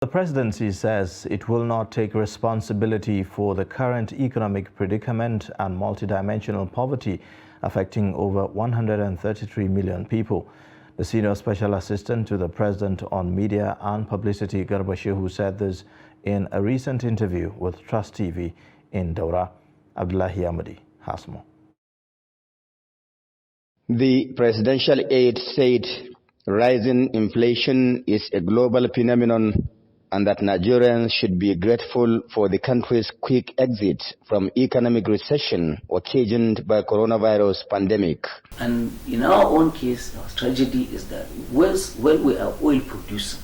The presidency says it will not take responsibility for the current economic predicament and multidimensional poverty affecting over 133 million people. The senior special assistant to the president on media and publicity, Garba Shehu, said this in a recent interview with Trust TV in Daura. Abdullahi Ahmadi has more. The presidential aide said rising inflation is a global phenomenon and that Nigerians should be grateful for the country's quick exit from economic recession occasioned by coronavirus pandemic. And in our own case, our tragedy is that well, we are oil producer,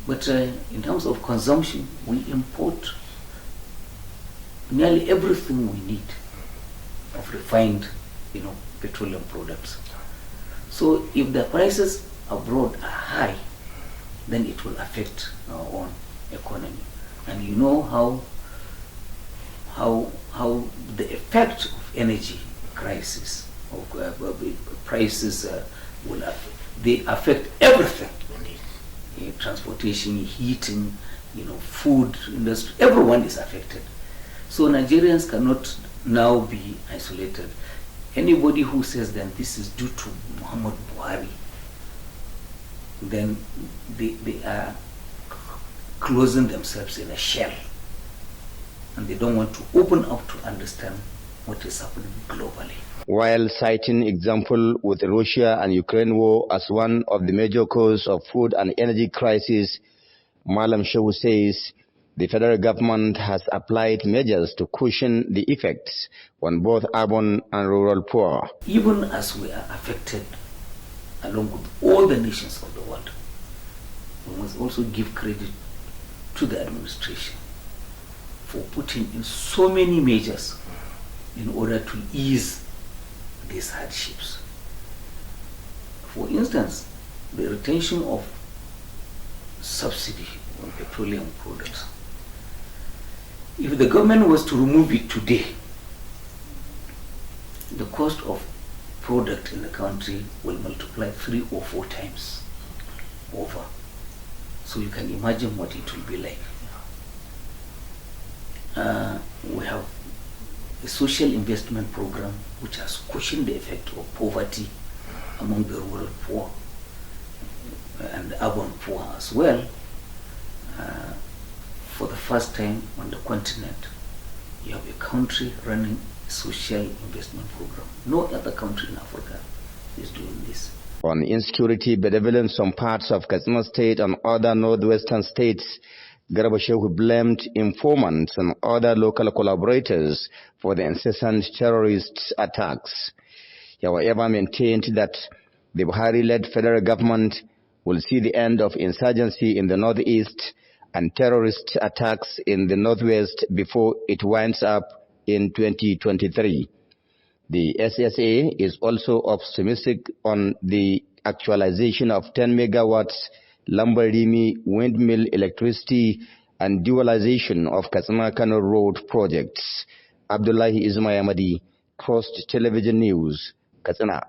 but in terms of consumption, we import nearly everything we need of refined, petroleum products. So if the prices abroad are high, then it will affect our own economy. And you know how the effect of energy crisis, of prices they affect everything. Transportation, heating, food industry, everyone is affected. So Nigerians cannot now be isolated. Anybody who says that this is due to Muhammad Buhari, then they are closing themselves in a shell, and they don't want to open up to understand what is happening globally. While citing example with Russia and Ukraine war as one of the major causes of food and energy crisis, Malam Shehu says the federal government has applied measures to cushion the effects on both urban and rural poor. Even as we are affected along with all the nations of the world, we must also give credit to the administration for putting in so many measures in order to ease these hardships. For instance, the retention of subsidy on petroleum products. If the government was to remove it today, the cost of product in the country will multiply 3 or 4 times over. So you can imagine what it will be like. We have a social investment program which has cushioned the effect of poverty among the rural poor and the urban poor as well. For the first time on the continent, you have a country running a social investment program. No other country in Africa is doing this. On insecurity bedeviling in some parts of Katsina State and other northwestern states, Garba Shehu blamed informants and other local collaborators for the incessant terrorist attacks. He, however, maintained that the Buhari-led federal government will see the end of insurgency in the northeast and terrorist attacks in the northwest before it winds up in 2023. The SSA is also optimistic on the actualization of 10 megawatts Lambarimi windmill electricity and dualization of Katsina-Kano Road projects. Abdullahi Ahmadi, Trust Television News, Katsina.